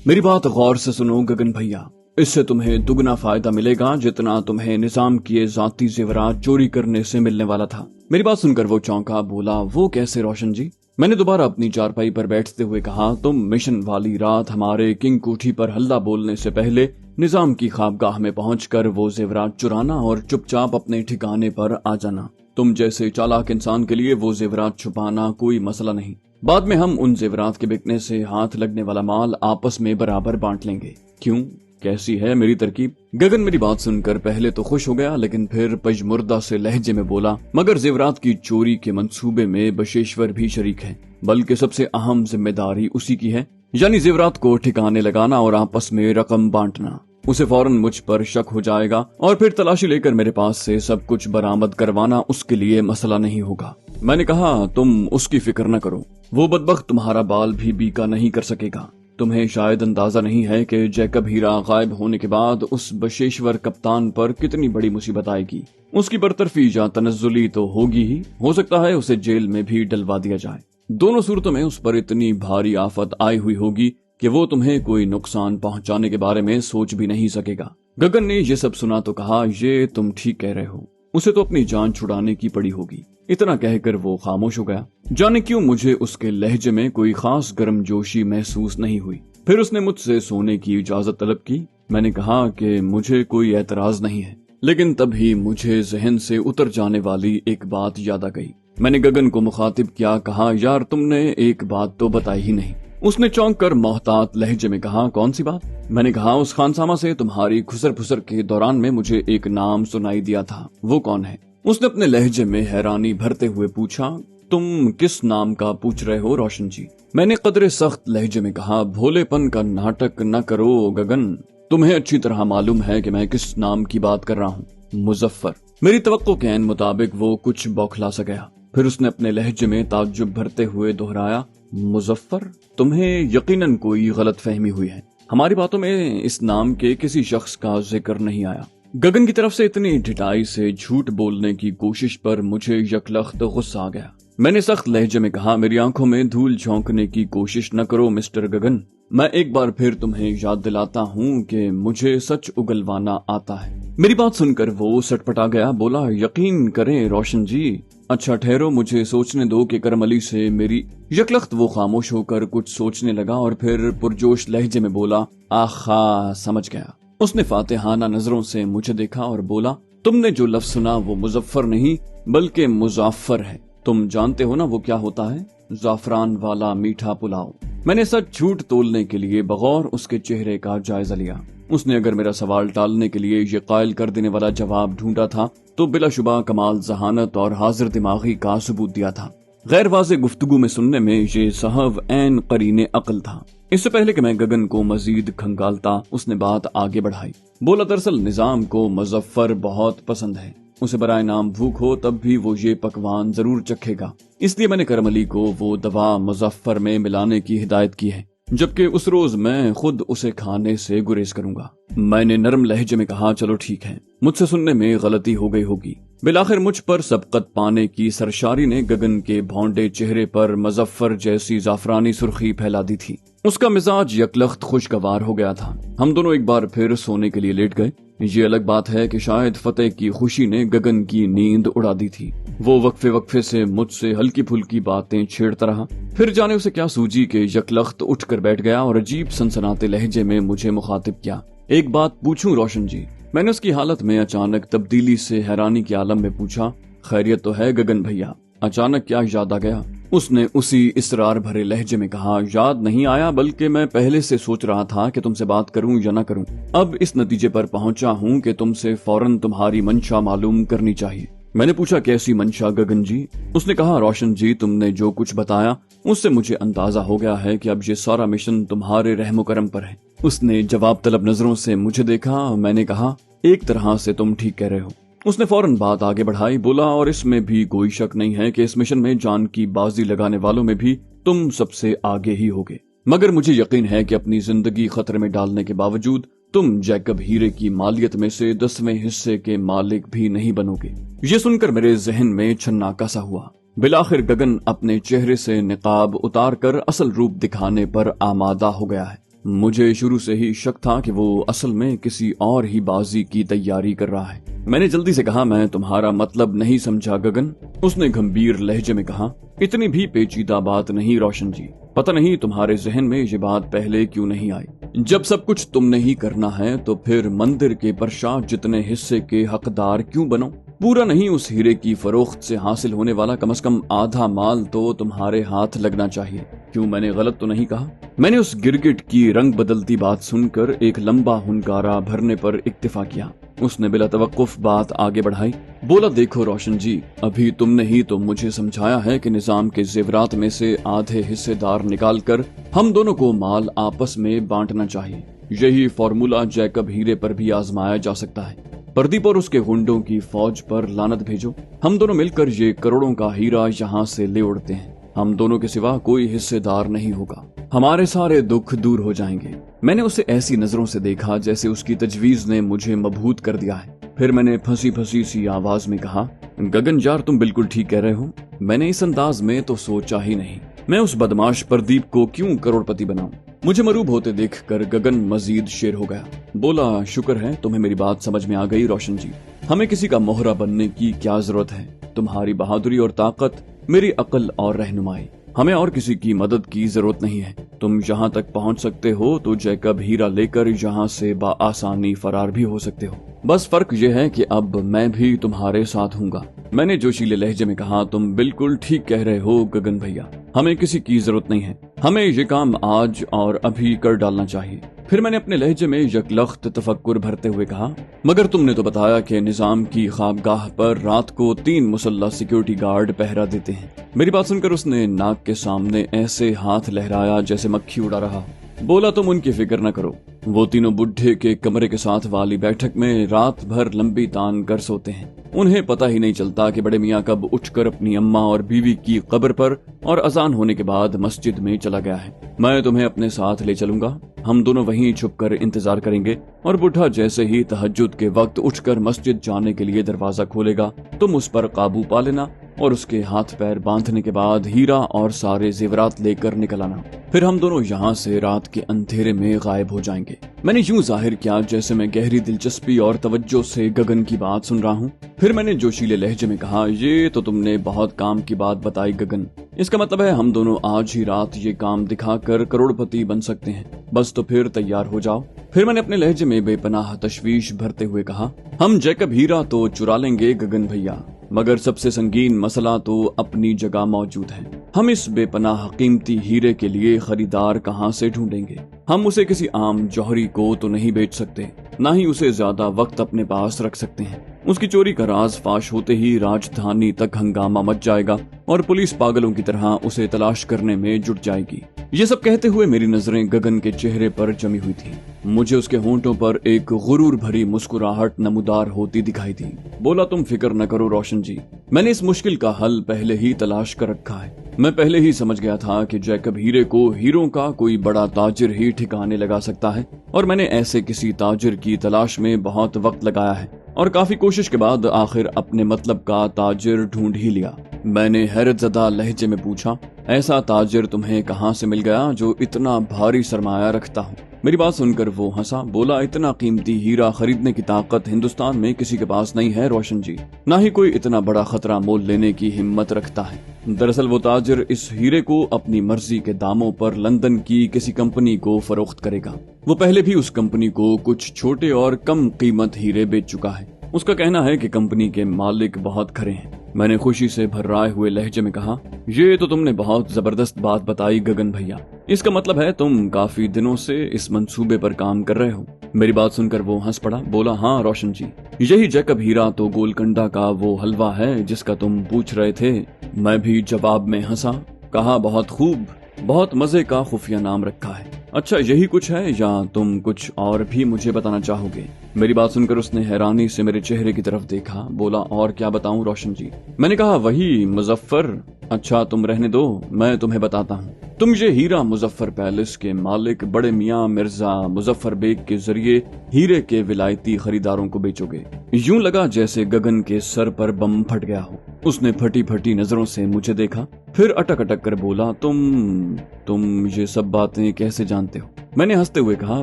मेरी बात गौर से सुनो गगन भैया, इससे तुम्हें दुगना फायदा मिलेगा जितना तुम्हें निजाम किए जाती जेवरात चोरी करने से मिलने वाला था। मेरी बात सुनकर वो चौंका, बोला वो कैसे रोशन जी? मैंने दोबारा अपनी चारपाई पर बैठते हुए कहा, तुम मिशन वाली रात हमारे किंग कोठी पर हल्ला बोलने से पहले निजाम की ख्वाबगाह में पहुंचकर वो जेवरात चुराना और चुपचाप अपने ठिकाने पर आ जाना। तुम जैसे चालाक इंसान के लिए वो जेवरात छुपाना कोई मसला नहीं। बाद में हम उन जेवरात के बिकने से हाथ लगने वाला माल आपस में बराबर बांट लेंगे। क्यों, कैसी है मेरी तरकीब? गगन मेरी बात सुनकर पहले तो खुश हो गया, लेकिन फिर पजमुर्दा से लहजे में बोला, मगर जेवरात की चोरी के मंसूबे में बशेश्वर भी शरीक है, बल्कि सबसे अहम जिम्मेदारी उसी की है, यानी जेवरात को ठिकाने लगाना और आपस में रकम बांटना। उसे फौरन मुझ पर शक हो जाएगा और फिर तलाशी लेकर मेरे पास से सब कुछ बरामद करवाना उसके लिए मसला नहीं होगा। मैंने कहा, तुम उसकी फिक्र न करो, वो बदबख्त तुम्हारा बाल भी बीका नहीं कर सकेगा। तुम्हें शायद अंदाजा नहीं है कि जैकब हीरा गायब होने के बाद उस बशेश्वर कप्तान पर कितनी बड़ी मुसीबत आएगी। उसकी बरतरफी या तनज़्ज़ुली तो होगी ही, हो सकता है उसे जेल में भी डलवा दिया जाए। दोनों सूरतों में उस पर इतनी भारी आफत आई हुई होगी कि वो तुम्हें कोई नुकसान पहुंचाने के बारे में सोच भी नहीं सकेगा। गगन ने ये सब सुना तो कहा, ये तुम ठीक कह रहे हो, उसे तो अपनी जान छुड़ाने की पड़ी होगी। इतना कहकर वो खामोश हो गया। जाने क्यों मुझे उसके लहजे में कोई खास गर्मजोशी महसूस नहीं हुई। फिर उसने मुझसे सोने की इजाजत तलब की। मैंने कहा कि मुझे कोई एतराज नहीं है, लेकिन तभी मुझे जहन से उतर जाने वाली एक बात याद आ गई। मैंने गगन को मुखातिब किया, कहा, यार तुमने एक बात तो बताई ही नहीं। उसने चौंक कर मोहतात लहजे में कहा, कौन सी बात? मैंने कहा, उस खानसामा से तुम्हारी खुसर फुसर के दौरान में मुझे एक नाम सुनाई दिया था, वो कौन है? उसने अपने लहजे में हैरानी भरते हुए पूछा, तुम किस नाम का पूछ रहे हो रोशन जी? मैंने कदरे सख्त लहजे में कहा, भोलेपन का नाटक न करो गगन, तुम्हें अच्छी तरह मालूम है कि मैं किस नाम की बात कर रहा हूँ, मुजफ्फर। मेरी तवक्को के ऐन मुताबिक वो कुछ बौखला सा गया। फिर उसने अपने लहजे में ताज्जुब भरते हुए दोहराया, मुजफ्फर? तुम्हें यकीनन कोई गलत फहमी हुई है, हमारी बातों में इस नाम के किसी शख्स का जिक्र नहीं आया। गगन की तरफ से इतनी ढिठाई से झूठ बोलने की कोशिश पर मुझे यकलख्त गुस्सा आ गया। मैंने सख्त लहजे में कहा, मेरी आंखों में धूल झोंकने की कोशिश न करो मिस्टर गगन। मैं एक बार फिर तुम्हें याद दिलाता हूँ कि मुझे सच उगलवाना आता है। मेरी बात सुनकर वो सटपटा गया, बोला, यकीन करें रोशन जी। अच्छा ठहरो, मुझे सोचने दो कि करम अली से मेरी। यकलख्त वो खामोश होकर कुछ सोचने लगा और फिर पुरजोश लहजे में बोला, आखा समझ गया। उसने फातिहाना नजरों से मुझे देखा और बोला, तुमने जो लफ्ज सुना वो मुजफ्फर नहीं बल्कि मुजाफर है। तुम जानते हो ना वो क्या होता है? जाफरान वाला मीठा पुलाव। मैंने सच झूठ तोलने के लिए बगौर उसके चेहरे का जायजा लिया। उसने अगर मेरा सवाल टालने के लिए ये कायल कर देने वाला जवाब ढूंढा था तो बिलाशुबा कमाल जहानत और हाजिर दिमागी का सबूत दिया था। गैर वाज़े गुफ्तगू में सुनने में ये साहब ऐन करीने अक्ल था। इससे पहले कि मैं गगन को मजीद खंगालता, उसने बात आगे बढ़ाई। बोला, दरअसल निजाम को मुजफ्फर बहुत पसंद है, उसे बराए नाम भूख हो तब भी वो ये पकवान जरूर चखेगा। इसलिए मैंने करम अली को वो दवा मुजफ्फर में मिलाने की हिदायत की है, जबकि उस रोज मैं खुद उसे खाने से गुरेज करूंगा। मैंने नरम लहजे में कहा, चलो ठीक है, मुझसे सुनने में गलती हो गई होगी। बिलाखिर मुझ पर सबकत पाने की सरशारी ने गगन के भौंडे चेहरे पर मुजफ्फर जैसी जाफरानी सुर्खी फैला दी थी। उसका मिजाज यकलख्त खुशगवार हो गया था। हम दोनों एक बार फिर सोने के लिए लेट गए। ये अलग बात है कि शायद फतेह की खुशी ने गगन की नींद उड़ा दी थी। वो वक्फे वक्फे से मुझसे हल्की फुल्की बातें छेड़ता रहा। फिर जाने उसे क्या सूझी कि यकलख्त उठकर बैठ गया और अजीब सनसनाते लहजे में मुझे मुखातिब किया, एक बात पूछूं रोशन जी? मैंने उसकी हालत में अचानक तब्दीली से हैरानी के आलम में पूछा, खैरियत तो है गगन भैया? अचानक क्या याद आ गया? उसने उसी इसरार भरे लहजे में कहा, याद नहीं आया, बल्कि मैं पहले से सोच रहा था कि तुमसे बात करूं या न करूं। अब इस नतीजे पर पहुंचा हूं कि तुमसे फौरन तुम्हारी मंशा मालूम करनी चाहिए। मैंने पूछा, कैसी मंशा गगन जी? उसने कहा, रोशन जी, तुमने जो कुछ बताया उससे मुझे अंदाजा हो गया है कि अब ये सारा मिशन तुम्हारे रहमो करम पर है। उसने जवाब तलब नजरों से मुझे देखा। मैंने कहा, एक तरह से तुम ठीक कह रहे हो। उसने फौरन बात आगे बढ़ाई, बोला, और इसमें भी कोई शक नहीं है कि इस मिशन में जान की बाजी लगाने वालों में भी तुम सबसे आगे ही होगे। मगर मुझे यकीन है कि अपनी जिंदगी खतरे में डालने के बावजूद तुम जैकब हीरे की मालियत में से 10वें हिस्से के मालिक भी नहीं बनोगे। ये सुनकर मेरे जहन में छन्नाका सा हुआ। बिलाखिर गगन अपने चेहरे से निकाब उतार कर असल रूप दिखाने पर आमादा हो गया है। मुझे शुरू से ही शक था कि वो असल में किसी और ही बाजी की तैयारी कर रहा है। मैंने जल्दी से कहा, मैं तुम्हारा मतलब नहीं समझा गगन। उसने गंभीर लहजे में कहा, इतनी भी पेचीदा बात नहीं रोशन जी, पता नहीं तुम्हारे जहन में ये बात पहले क्यों नहीं आई। जब सब कुछ तुमने ही करना है तो फिर मंदिर के प्रसाद जितने हिस्से के हकदार क्यों बनो? पूरा नहीं, उस हीरे की फरोख्त से हासिल होने वाला कम से कम आधा माल तो तुम्हारे हाथ लगना चाहिए। क्यों, मैंने गलत तो नहीं कहा? मैंने उस गिरगिट की रंग बदलती बात सुनकर एक लंबा हुनकारा भरने पर इक्तिफा किया। उसने बिला तवक्कुफ बात आगे बढ़ाई, बोला, देखो रोशन जी, अभी तुमने ही तो मुझे समझाया है कि निजाम के जेवरात में से आधे हिस्सेदार निकालकर हम दोनों को माल आपस में बांटना चाहिए। यही फॉर्मूला जैकब हीरे पर भी आजमाया जा सकता है। प्रदीप और उसके गुंडों की फौज पर लानत भेजो, हम दोनों मिलकर ये करोड़ों का हीरा यहाँ से ले उड़ते हैं। हम दोनों के सिवा कोई हिस्सेदार नहीं होगा, हमारे सारे दुख दूर हो जाएंगे। मैंने उसे ऐसी नजरों से देखा जैसे उसकी तजवीज ने मुझे मबहूत कर दिया है। फिर मैंने फंसी फंसी सी आवाज में कहा, गगन यार, तुम बिल्कुल ठीक कह रहे हो। मैंने इस अंदाज में तो सोचा ही नहीं। मैं उस बदमाश प्रदीप को क्यों करोड़पति बनाऊं? मुझे मरूब होते देखकर गगन मजीद शेर हो गया। बोला, शुक्र है तुम्हें मेरी बात समझ में आ गई रोशन जी। हमें किसी का मोहरा बनने की क्या जरूरत है? तुम्हारी बहादुरी और ताकत, मेरी अक्ल और रहनुमाई, हमें और किसी की मदद की जरूरत नहीं है। तुम यहाँ तक पहुँच सकते हो तो जैकब हीरा लेकर यहाँ से बाआसानी फरार भी हो सकते हो। बस फर्क यह है कि अब मैं भी तुम्हारे साथ हूँगा। मैंने जोशीले लहजे में कहा, तुम बिल्कुल ठीक कह रहे हो गगन भैया, हमें किसी की जरूरत नहीं है। हमें ये काम आज और अभी कर डालना चाहिए। फिर मैंने अपने लहजे में यकलख्त तफक्कुर भरते हुए कहा, मगर तुमने तो बताया कि निजाम की ख्वाबगाह पर रात को 3 मुसल्लह सिक्योरिटी गार्ड पहरा देते हैं। मेरी बात सुनकर उसने नाक के सामने ऐसे हाथ लहराया जैसे मक्खी उड़ा रहा। बोला, तुम उनकी फिक्र न करो, वो तीनों बुढ़े के कमरे के साथ वाली बैठक में रात भर लंबी तान कर सोते हैं। उन्हें पता ही नहीं चलता कि बड़े मियाँ कब उठकर अपनी अम्मा और बीवी की कब्र पर और अजान होने के बाद मस्जिद में चला गया है। मैं तुम्हें अपने साथ ले चलूंगा, हम दोनों वहीं छुपकर इंतजार करेंगे और बुढ़ा जैसे ही तहज्जुद के वक्त उठकर मस्जिद जाने के लिए दरवाजा खोलेगा तुम उस पर काबू पा लेना और उसके हाथ पैर बांधने के बाद हीरा और सारे जेवरात लेकर निकल आना। फिर हम दोनों यहाँ से रात के अंधेरे में गायब हो जाएंगे। मैंने यूं जाहिर किया जैसे मैं गहरी दिलचस्पी और तवज्जो से गगन की बात सुन रहा हूँ। फिर मैंने जोशीले लहजे में कहा, ये तो तुमने बहुत काम की बात बताई गगन। इसका मतलब है हम दोनों आज ही रात ये काम दिखाकर करोड़पति बन सकते हैं। बस तो फिर तैयार हो जाओ। फिर मैंने अपने लहजे में बेपनाह तशवीश भरते हुए कहा, हम जैकब हीरा तो चुरा लेंगे गगन भैया, मगर सबसे संगीन मसला तो अपनी जगह मौजूद है। हम इस बेपनाह कीमती हीरे के लिए खरीदार कहाँ से ढूंढेंगे? हम उसे किसी आम जौहरी को तो नहीं बेच सकते, न ही उसे ज्यादा वक्त अपने पास रख सकते हैं। उसकी चोरी का राज फाश होते ही राजधानी तक हंगामा मच जाएगा और पुलिस पागलों की तरह उसे तलाश करने में जुट जाएगी। ये सब कहते हुए मेरी नजरें गगन के चेहरे पर जमी हुई थी। मुझे उसके होंठों पर एक गुरूर भरी मुस्कुराहट नमूदार होती दिखाई दी। बोला, तुम फिक्र न करो रोशन जी, मैंने इस मुश्किल का हल पहले ही तलाश कर रखा है। मैं पहले ही समझ गया था कि जैकब हीरे को हीरों का कोई बड़ा ताजिर ही ठिकाने लगा सकता है और मैंने ऐसे किसी ताजिर की तलाश में बहुत वक्त लगाया है और काफी कोशिश के बाद आखिर अपने मतलब का ताजिर ढूंढ ही लिया। मैंने हैरतज़दा लहजे में पूछा, ऐसा ताजिर तुम्हें कहाँ से मिल गया जो इतना भारी सरमाया रखता हो? मेरी बात सुनकर वो हंसा। बोला, इतना कीमती हीरा खरीदने की ताकत हिंदुस्तान में किसी के पास नहीं है रोशन जी, ना ही कोई इतना बड़ा खतरा मोल लेने की हिम्मत रखता है। दरअसल वो ताजिर इस हीरे को अपनी मर्जी के दामों पर लंदन की किसी कंपनी को फरोख्त करेगा। वो पहले भी उस कंपनी को कुछ छोटे और कम कीमत हीरे बेच चुका है। उसका कहना है कि कंपनी के मालिक बहुत खरे हैं। मैंने खुशी से भर्राए हुए लहजे में कहा, ये तो तुमने बहुत जबरदस्त बात बताई गगन भैया। इसका मतलब है तुम काफी दिनों से इस मंसूबे पर काम कर रहे हो। मेरी बात सुनकर वो हंस पड़ा। बोला, हाँ रोशन जी, यही जैकब हीरा तो गोलकंडा का वो हलवा है जिसका तुम पूछ रहे थे। मैं भी जवाब में हंसा। कहा, बहुत खूब, बहुत मजे का खुफिया नाम रखा है। अच्छा, यही कुछ है या तुम कुछ और भी मुझे बताना चाहोगे? मेरी बात सुनकर उसने हैरानी से मेरे चेहरे की तरफ देखा। बोला, और क्या बताऊं रोशन जी? मैंने कहा, वही मुजफ्फर। अच्छा तुम रहने दो, मैं तुम्हें बताता हूँ। तुम ये हीरा मुजफ्फर पैलेस के मालिक बड़े मियाँ मिर्जा मुजफ्फर बेग के जरिए हीरे के विलायती खरीदारों को बेचोगे। यूं लगा जैसे गगन के सर पर बम फट गया हो। उसने फटी फटी नजरों से मुझे देखा, फिर अटक अटक कर बोला, तुम ये सब बातें कैसे जानते जानते हो? मैंने हंसते हुए कहा,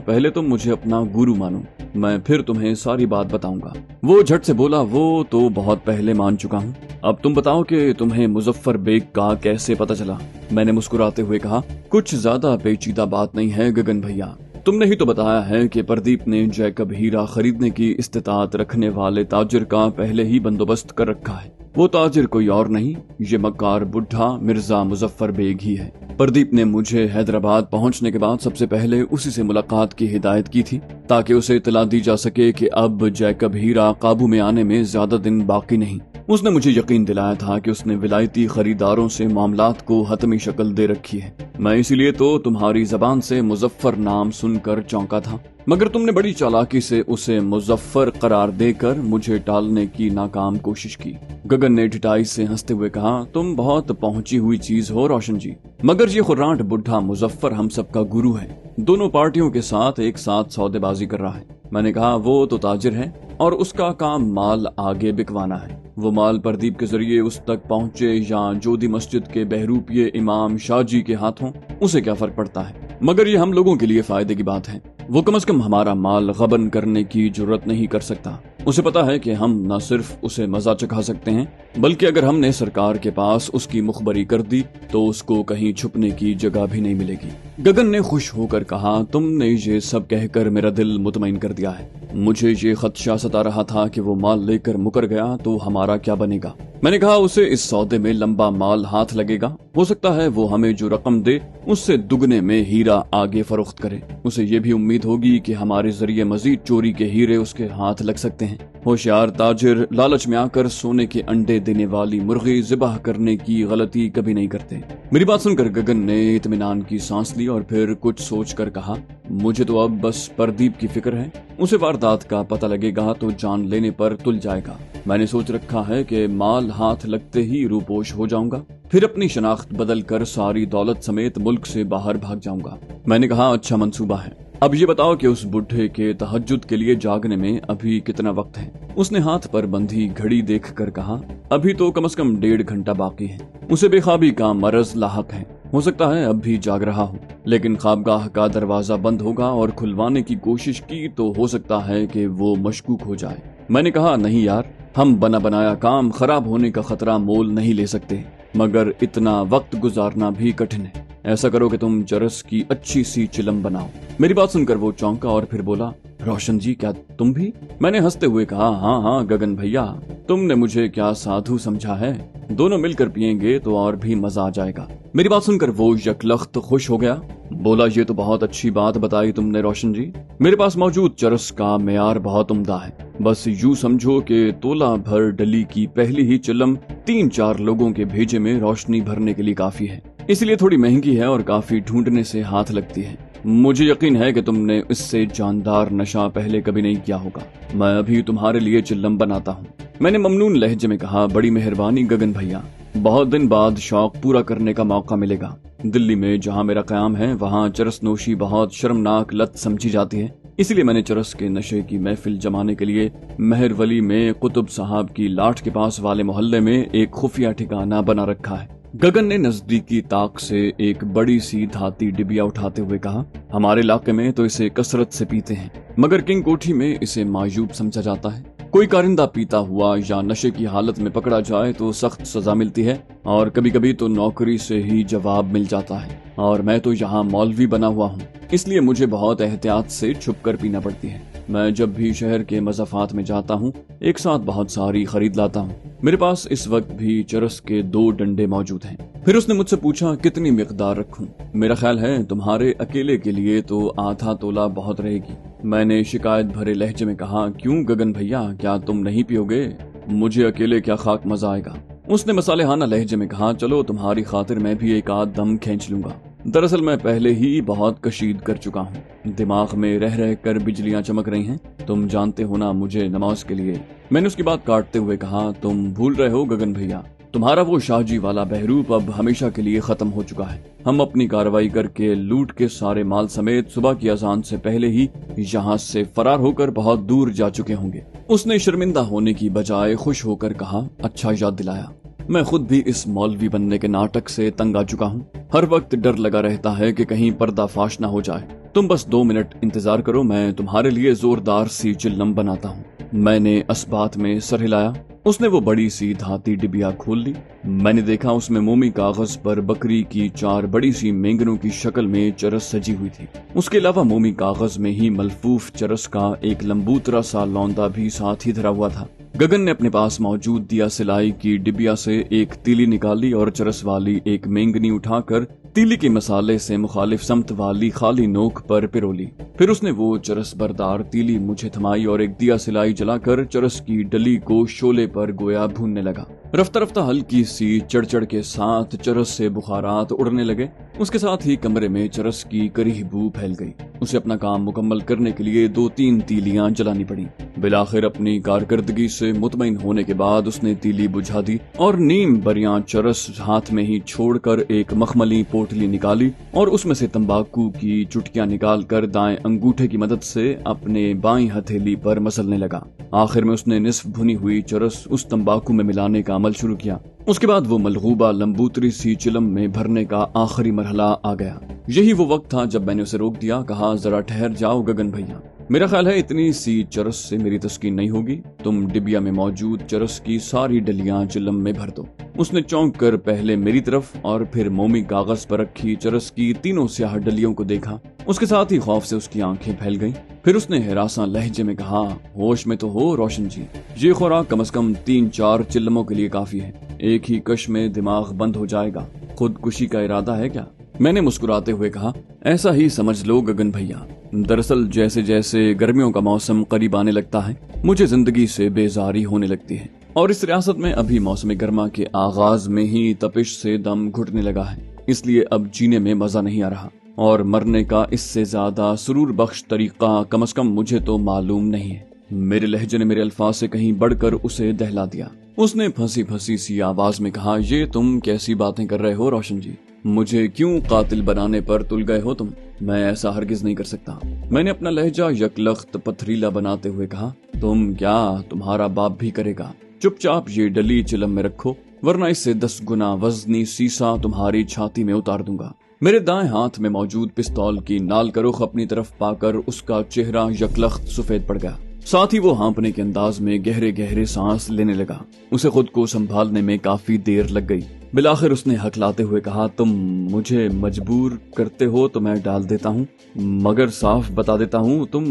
पहले तुम मुझे अपना गुरु मानो, मैं फिर तुम्हें सारी बात बताऊंगा। वो झट से बोला, वो तो बहुत पहले मान चुका हूँ, अब तुम बताओ कि तुम्हें मुजफ्फर बेग का कैसे पता चला? मैंने मुस्कुराते हुए कहा, कुछ ज्यादा पेचीदा बात नहीं है गगन भैया, तुमने ही तो बताया है कि प्रदीप ने जैकब हीरा खरीदने की इस्तेताअत रखने वाले ताजिर का पहले ही बंदोबस्त कर रखा है। वो ताजिर कोई और नहीं, ये मक्कार बुढ़ा मिर्जा मुजफ्फर बेग ही है। प्रदीप ने मुझे हैदराबाद पहुंचने के बाद सबसे पहले उसी से मुलाकात की हिदायत की थी, ताकि उसे इतला दी जा सके कि अब जैकब हीरा काबू में आने में ज्यादा दिन बाकी नहीं। उसने मुझे यकीन दिलाया था कि उसने विलायती खरीदारों से मामलात को हतमी शक्ल दे रखी है। मैं इसीलिए तो तुम्हारी जबान से मुजफ्फर नाम सुनकर चौंका था, मगर तुमने बड़ी चालाकी से उसे मुजफ्फर करार देकर मुझे टालने की नाकाम कोशिश की। गगन ने ढिठाई से हंसते हुए कहा, तुम बहुत पहुंची हुई चीज हो रोशन जी, मगर ये खुर्रांट बुढ़ा मुजफ्फर हम सबका गुरु है, दोनों पार्टियों के साथ एक साथ सौदेबाजी कर रहा है। मैंने कहा, वो तो ताजिर है और उसका काम माल आगे बिकवाना है। वो माल प्रदीप के जरिए उस तक पहुंचे या जोधी मस्जिद के बहरूपिये इमाम शाहजी के हाथों, उसे क्या फर्क पड़ता है, मगर ये हम लोगों के लिए फायदे की बात है। वो कम से कम हमारा माल गबन करने की जुर्रत नहीं कर सकता। उसे पता है कि हम न सिर्फ उसे मजा चखा सकते हैं, बल्कि अगर हमने सरकार के पास उसकी मुखबरी कर दी तो उसको कहीं छुपने की जगह भी नहीं मिलेगी। गगन ने खुश होकर कहा, तुमने ये सब कहकर मेरा दिल मुतमईन कर दिया है। मुझे ये खदशा सता रहा था कि वो माल लेकर मुकर गया तो हमारा क्या बनेगा। मैंने कहा, उसे इस सौदे में लंबा माल हाथ लगेगा, हो सकता है वो हमें जो रकम दे उससे दुगने में हीरा आगे फरोख्त करे। उसे ये भी उम्मीद होगी कि हमारे जरिए मजीद चोरी के हीरे उसके हाथ लग सकते हैं। होशियार ताजिर लालच में आकर सोने के अंडे देने वाली मुर्गी ज़िबाह करने की गलती कभी नहीं करते। मेरी बात सुनकर गगन ने इत्मीनान की सांस ली और फिर कुछ सोचकर कहा, मुझे तो अब बस प्रदीप की फिक्र है, उसे वारदात का पता लगेगा तो जान लेने पर तुल जाएगा। मैंने सोच रखा है कि माल हाथ लगते ही रूपोश हो जाऊंगा, फिर अपनी शनाख्त बदल कर सारी दौलत समेत मुल्क से बाहर भाग जाऊंगा। मैंने कहा, अच्छा मंसूबा है। अब ये बताओ कि उस बुढ़े के तहज्जुद के लिए जागने में अभी कितना वक्त है? उसने हाथ पर बंधी घड़ी देखकर कहा, अभी तो कम से कम 1.5 घंटा बाकी है। उसे बेखाबी का मरज लाहक है, हो सकता है अब भी जाग रहा हो, लेकिन ख्वाबगाह का दरवाजा बंद होगा और खुलवाने की कोशिश की तो हो सकता है कि वो मशकूक हो जाए। मैंने कहा, नहीं यार, हम बना बनाया काम खराब होने का खतरा मोल नहीं ले सकते, मगर इतना वक्त गुजारना भी कठिन है। ऐसा करो कि तुम चरस की अच्छी सी चिलम बनाओ। मेरी बात सुनकर वो चौंका और फिर बोला, रोशन जी, क्या तुम भी? मैंने हंसते हुए कहा, हाँ गगन भैया, तुमने मुझे क्या साधु समझा है? दोनों मिलकर पियेंगे तो और भी मजा आ जाएगा। मेरी बात सुनकर वो यकलख्त खुश हो गया। बोला, ये तो बहुत अच्छी बात बताई तुमने रोशन जी, मेरे पास मौजूद चरस का मेयार बहुत उम्दा है। बस यूं समझो कि तोला भर डली की पहली ही चिलम 3-4 लोगों के भेजे में रोशनी भरने के लिए काफी है, इसलिए थोड़ी महंगी है और काफी ढूंढने से हाथ लगती है। मुझे यकीन है कि तुमने इससे जानदार नशा पहले कभी नहीं किया होगा। मैं अभी तुम्हारे लिए चिल्लम बनाता हूँ। मैंने ममनून लहजे में कहा, बड़ी मेहरबानी गगन भैया, बहुत दिन बाद शौक पूरा करने का मौका मिलेगा। दिल्ली में जहाँ मेरा क़याम है वहाँ चरस नोशी बहुत शर्मनाक लत समझी जाती है, इसलिए मैंने चरस के नशे की महफिल जमाने के लिए मेहरवली में कुतुब साहब की लाठ के पास वाले मोहल्ले में एक खुफिया ठिकाना बना रखा है। गगन ने नजदीकी ताक से एक बड़ी सी धाती डिबिया उठाते हुए कहा, हमारे इलाके में तो इसे कसरत से पीते हैं, मगर किंग कोठी में इसे मायूब समझा जाता है। कोई कारिंदा पीता हुआ या नशे की हालत में पकड़ा जाए तो सख्त सजा मिलती है और कभी कभी तो नौकरी से ही जवाब मिल जाता है। और मैं तो यहाँ मौलवी बना हुआ हूँ, इसलिए मुझे बहुत एहतियात से छुप कर पीना पड़ती है। मैं जब भी शहर के मज़ाफात में जाता हूँ एक साथ बहुत सारी खरीद लाता हूँ। मेरे पास इस वक्त भी चरस के 2 डंडे मौजूद हैं। फिर उसने मुझसे पूछा, कितनी मिकदार रखूं? मेरा ख्याल है तुम्हारे अकेले के लिए तो आधा तोला बहुत रहेगी। मैंने शिकायत भरे लहजे में कहा, क्यों गगन भैया, क्या तुम नहीं पियोगे? मुझे अकेले क्या खाक मजा आएगा। उसने मसालेहाना लहजे में कहा, चलो तुम्हारी खातिर मैं भी एक आध दम खींच लूंगा। दरअसल मैं पहले ही बहुत कशीद कर चुका हूँ, दिमाग में रह रह कर बिजलियां चमक रही हैं। तुम जानते हो ना मुझे नमाज के लिए। मैंने उसकी बात काटते हुए कहा, तुम भूल रहे हो गगन भैया, तुम्हारा वो शाहजी वाला बहरूप अब हमेशा के लिए खत्म हो चुका है। हम अपनी कार्रवाई करके लूट के सारे माल समेत सुबह की अजान से पहले ही यहाँ से फरार होकर बहुत दूर जा चुके होंगे। उसने शर्मिंदा होने की बजाय खुश होकर कहा, अच्छा याद दिलाया। मैं खुद भी इस मौलवी बनने के नाटक से तंग आ चुका हूँ। हर वक्त डर लगा रहता है कि कहीं पर्दाफाश ना हो जाए। तुम बस 2 मिनट इंतजार करो, मैं तुम्हारे लिए जोरदार सी चिल्लम बनाता हूँ। मैंने अस्बात में सर हिलाया। उसने वो बड़ी सी धाती डिबिया खोल ली। मैंने देखा उसमें मोमी कागज पर बकरी की 4 बड़ी सी मेंगनों की शक्ल में चरस सजी हुई थी। उसके अलावा मोमी कागज में ही मलफूफ चरस का एक लंबूतरा सा लौंदा भी साथ ही धरा हुआ था। गगन ने अपने पास मौजूद दिया सिलाई की डिबिया से एक तीली निकाली और चरस वाली एक मेंगनी उठाकर तीली के मसाले से मुखालिफ समत वाली खाली नोक पर पिरोली। फिर उसने वो चरस बरदार तीली मुझे थमाई और एक दिया सिलाई जलाकर चरस की डली को शोले पर गोया भूनने लगा। रफ्ता रफ्ता हल्की सी चढ़चढ़ के साथ चरस से बुखारात उड़ने लगे। उसके साथ ही कमरे में चरस की करीह बू फैल गई। उसे अपना काम मुकम्मल करने के लिए 2-3 तीलियां जलानी पड़ी। बिलाखिर अपनी कारकर्दगी से मुतमईन होने के बाद उसने तीली बुझा दी और नीम बरियां चरस हाथ में ही छोड़कर एक मखमली पोटली निकाली और उसमें से तंबाकू की चुटकियां निकालकर दाएं अंगूठे की मदद से अपने बाईं हथेली पर मसलने लगा। आखिर में उसने निस्फ भुनी हुई चरस उस तंबाकू में मिलाने का अमल शुरू किया। उसके बाद वो मलगूबा लंबूतरी सी चिलम में भरने का आखिरी मरहला आ गया। यही वो वक्त था जब मैंने उसे रोक दिया। कहा, जरा ठहर जाओ गगन भैया, मेरा ख्याल है इतनी सी चरस से मेरी तस्कीन नहीं होगी। तुम डिबिया में मौजूद चरस की सारी डलियां चिलम में भर दो। उसने चौंक कर पहले मेरी तरफ और फिर मोमी कागज पर रखी चरस की 3 स्याह डलियों को देखा। उसके साथ ही खौफ से उसकी आंखें फैल गईं। फिर उसने हिरासा लहजे में कहा, होश में तो हो रोशन जी, ये खुराक कम से कम 3-4 चिल्लमों के लिए काफी है। एक ही कश में दिमाग बंद हो जाएगा। खुदकुशी का इरादा है क्या? मैंने मुस्कुराते हुए कहा, ऐसा ही समझ लो गगन भैया। दरअसल जैसे जैसे गर्मियों का मौसम करीब आने लगता है, मुझे जिंदगी से बेजारी होने लगती है और इस रियासत में अभी मौसम गर्मा के आगाज में ही तपिश से दम घुटने लगा है। इसलिए अब जीने में मजा नहीं आ रहा और मरने का इससे ज्यादा सुरूर बख्श तरीका कम से कम मुझे तो मालूम नहीं है। मेरे लहजे ने मेरे अल्फाज से कहीं बढ़कर उसे दहला दिया। उसने फंसी फंसी सी आवाज में कहा, ये तुम कैसी बातें कर रहे हो रोशन जी? मुझे क्यों कातिल बनाने पर तुल गए हो तुम? मैं ऐसा हरगिज नहीं कर सकता। मैंने अपना लहजा यकलख्त पथरीला बनाते हुए कहा, तुम क्या, तुम्हारा बाप भी करेगा। चुपचाप ये डली चिलम में रखो, वरना इससे 10 गुना वजनी सीसा तुम्हारी छाती में उतार दूंगा। मेरे दाएं हाथ में मौजूद पिस्तौल की नाल का रुख अपनी तरफ पाकर उसका चेहरा यकलख्त सफेद पड़ गया। साथ ही वो हाँपने के अंदाज में गहरे गहरे सांस लेने लगा। उसे खुद को संभालने में काफी देर लग गई। बिलाखिर उसने हकलाते हुए कहा, तुम मुझे मजबूर करते हो तो मैं डाल देता हूँ, मगर साफ बता देता हूँ, तुम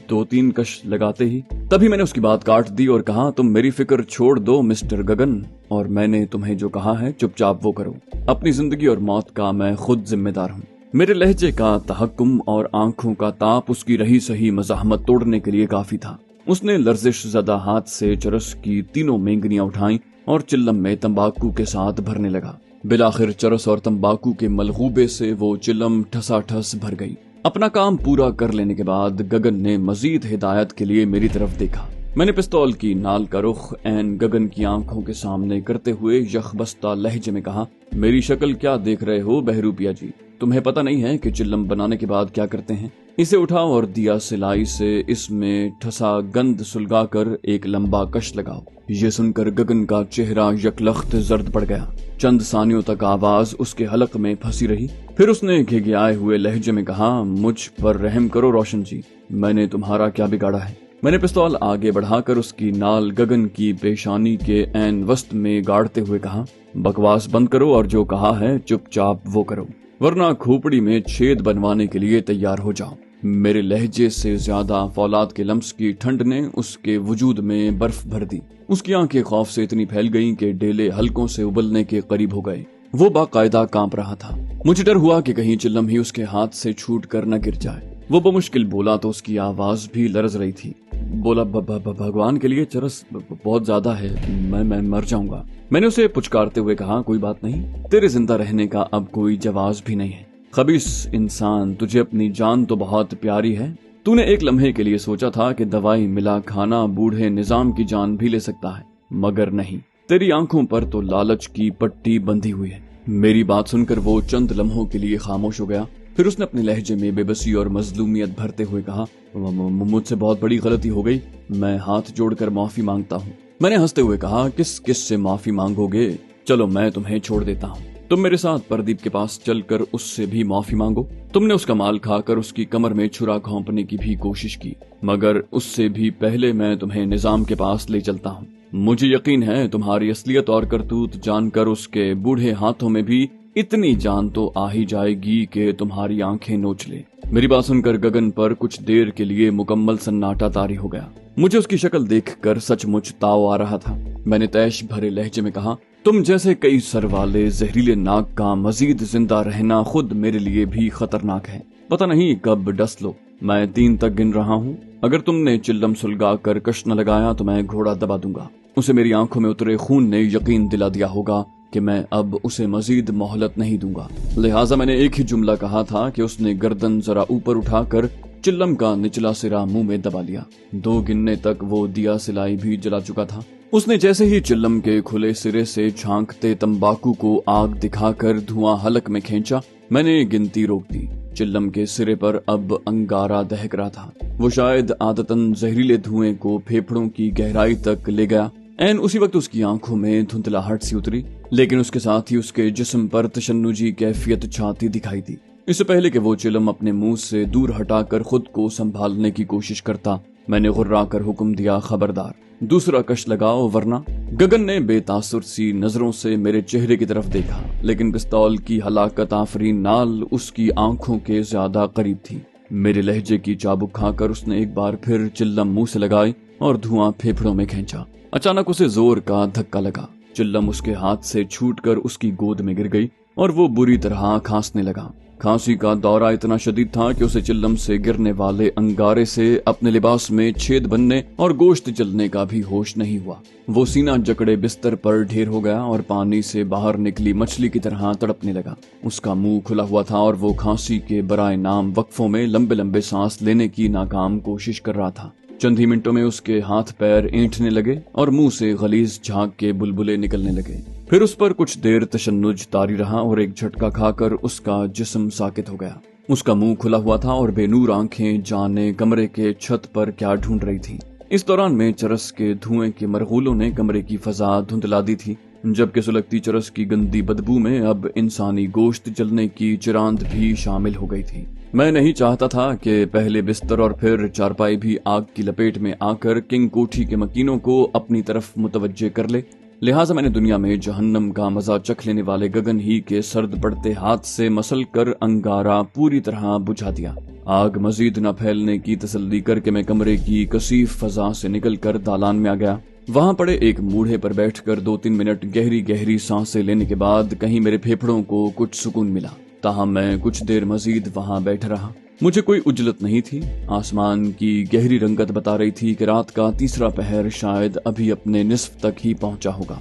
2-3 कश लगाते ही। तभी मैंने उसकी बात काट दी और कहा, तुम मेरी फिक्र छोड़ दो मिस्टर गगन, और मैंने तुम्हें जो कहा है चुपचाप वो करो। अपनी जिंदगी और मौत का मैं खुद जिम्मेदार हूँ। मेरे लहजे का तहक्कुम और आंखों का ताप उसकी रही सही मज़ाहमत तोड़ने के लिए काफी था। उसने लर्जिश ज़दा हाथ से चरस की 3 मेंगनियां उठाई और चिल्लम में तंबाकू के साथ भरने लगा। बिलाखिर चरस और तंबाकू के मलगूबे से वो चिल्लम ठसाठस भर गई। अपना काम पूरा कर लेने के बाद गगन ने मजीद हिदायत के लिए मेरी तरफ देखा। मैंने पिस्तौल की नाल का रुख ऐन गगन की आंखों के सामने करते हुए यखबस्ता लहजे में कहा, मेरी शक्ल क्या देख रहे हो बहरूपिया जी? तुम्हें पता नहीं है कि चिल्लम बनाने के बाद क्या करते हैं? इसे उठाओ और दिया सिलाई से इसमें ठसा गंद सुलगा कर एक लंबा कश लगाओ। ये सुनकर गगन का चेहरा यकलख्त जर्द पड़ गया। चंद सानियों तक आवाज उसके हलक में फंसी रही। फिर उसने घिघियाए हुए लहजे में कहा, मुझ पर रहम करो रोशन जी, मैंने तुम्हारा क्या बिगाड़ा है? मैंने पिस्तौल आगे बढ़ाकर उसकी नाल गगन की पेशानी के ऐन वस्त में गाड़ते हुए कहा, बकवास बंद करो और जो कहा है चुपचाप वो करो, वरना खोपड़ी में छेद बनवाने के लिए तैयार हो जाओ। मेरे लहजे से ज्यादा फौलाद के लम्स की ठंड ने उसके वजूद में बर्फ भर दी। उसकी आंखें खौफ से इतनी फैल गईं कि डेले हल्कों से उबलने के करीब हो गए। वो बाकायदा कांप रहा था। मुझे डर हुआ कि कहीं चिल्लम ही उसके हाथ से छूट कर न गिर जाए। वो बमुश्किल बोला तो उसकी आवाज भी लरज रही थी। बोला, भगवान के लिए चरस बहुत ज्यादा है, मैं मर जाऊंगा। मैंने उसे पुचकारते हुए कहा, कोई बात नहीं, तेरे जिंदा रहने का अब कोई जवाब भी नहीं है। खबीस इंसान, तुझे अपनी जान तो बहुत प्यारी है। तूने एक लम्हे के लिए सोचा था कि दवाई मिला खाना बूढ़े निजाम की जान भी ले सकता है, मगर नहीं, तेरी आंखों पर तो लालच की पट्टी बंधी हुई है। मेरी बात सुनकर वो चंद लम्हों के लिए खामोश हो गया। फिर उसने अपने लहजे में बेबसी और मजलूमियत भरते हुए कहा, मुझसे बहुत बड़ी गलती हो गई, मैं हाथ जोड़कर माफी मांगता हूँ। मैंने हंसते हुए कहा, किस किस से माफी मांगोगे? चलो मैं तुम्हें छोड़ देता हूँ। तुम मेरे साथ प्रदीप के पास चलकर उससे भी माफी मांगो। तुमने उसका माल खाकर उसकी कमर में छुरा घोंपने की भी कोशिश की, मगर उससे भी पहले मैं तुम्हें निजाम के पास ले चलता हूँ। मुझे यकीन है तुम्हारी असलियत और करतूत जानकर उसके बूढ़े हाथों में भी इतनी जान तो आ ही जाएगी कि तुम्हारी आंखें नोच ले। मेरी बात सुनकर गगन पर कुछ देर के लिए मुकम्मल सन्नाटा तारी हो गया। मुझे उसकी शक्ल देखकर सचमुच ताव आ रहा था। मैंने तैश भरे लहजे में कहा, तुम जैसे कई सर वाले जहरीले नाग का मजीद जिंदा रहना खुद मेरे लिए भी खतरनाक है। पता नहीं कब डस लो। मैं 3 तक गिन रहा हूँ। अगर तुमने चिल्लम सुलगा कर कश न लगाया तो मैं घोड़ा दबा दूंगा। उसे मेरी आंखों में उतरे खून ने यकीन दिला दिया होगा कि मैं अब उसे मजीद मोहलत नहीं दूंगा। लिहाजा मैंने एक ही जुमला कहा था कि उसने गर्दन जरा ऊपर उठाकर चिल्लम का निचला सिरा मुंह में दबा लिया। 2 गिनने तक वो दिया सिलाई भी जला चुका था। उसने जैसे ही चिल्लम के खुले सिरे से झांकते तंबाकू को आग दिखाकर धुआं हलक में खींचा, मैंने गिनती रोक दी। चिल्लम के सिरे पर अब अंगारा दहक रहा था। वो शायद आदतन जहरीले धुएं को फेफड़ों की गहराई तक ले गया। एन उसी वक्त उसकी आंखों में धुंधलाहट सी उतरी, लेकिन उसके साथ ही उसके जिस्म पर तशन्नुजी कैफियत छाती दिखाई दी। इससे पहले कि वो चिलम अपने मुंह से दूर हटाकर खुद को संभालने की कोशिश करता, मैंने गुर्रा कर हुक्म दिया, खबरदार, दूसरा कश लगाओ वरना। गगन ने बेतासुर सी नजरों से मेरे चेहरे की तरफ देखा, लेकिन पिस्तौल की हलाकत आफरीन नाल उसकी आंखों के ज्यादा करीब थी। मेरे लहजे की चाबुक खाकर उसने एक बार फिर चिल्लम मुंह से लगाई और धुआं फेफड़ों में खींचा। अचानक उसे जोर का धक्का लगा। चिल्लम उसके हाथ से छूटकर उसकी गोद में गिर गई और वो बुरी तरह खांसने लगा। खांसी का दौरा इतना शदीद था कि उसे चिल्लम से गिरने वाले अंगारे से अपने लिबास में छेद बनने और गोश्त जलने का भी होश नहीं हुआ। वो सीना जकड़े बिस्तर पर ढेर हो गया और पानी से बाहर निकली मछली की तरह तड़पने लगा। उसका मुंह खुला हुआ था और वो खांसी के बराए नाम वक्फों में लंबे लंबे सांस लेने की नाकाम कोशिश कर रहा था। चंद ही मिनटों में उसके हाथ पैर ऐंठने लगे और मुंह से गलीज झाग के बुलबुले निकलने लगे। फिर उस पर कुछ देर तशन्नुज तारी रहा और एक झटका खाकर उसका जिस्म साकित हो गया। उसका मुंह खुला हुआ था और बेनूर आंखें जाने कमरे के छत पर क्या ढूंढ रही थी। इस दौरान में चरस के धुएं के मरगूलों ने कमरे की फजा धुंधला दी थी, जबकि सुलगती चरस की गंदी बदबू में अब इंसानी गोश्त जलने की चिरांद भी शामिल हो गई थी। मैं नहीं चाहता था कि पहले बिस्तर और फिर चारपाई भी आग की लपेट में आकर किंग कोठी के मकीनों को अपनी तरफ मुतवज्जे कर ले। लिहाजा मैंने दुनिया में जहन्नम का मजा चख लेने वाले गगन ही के सर्द पड़ते हाथ से मसल कर अंगारा पूरी तरह बुझा दिया। आग मजीद न फैलने की तसल्ली करके मैं कमरे की कसीफ फजा से निकलकर दालान में आ गया। वहां पड़े एक मूढ़े पर बैठकर 2-3 मिनट गहरी गहरी सांसें लेने के बाद कहीं मेरे फेफड़ों को कुछ सुकून मिला। ताहम मैं कुछ देर मजीद वहां बैठ रहा। मुझे कोई उजलत नहीं थी। आसमान की गहरी रंगत बता रही थी कि रात का तीसरा पहर शायद अभी अपने निस्फ तक ही पहुंचा होगा।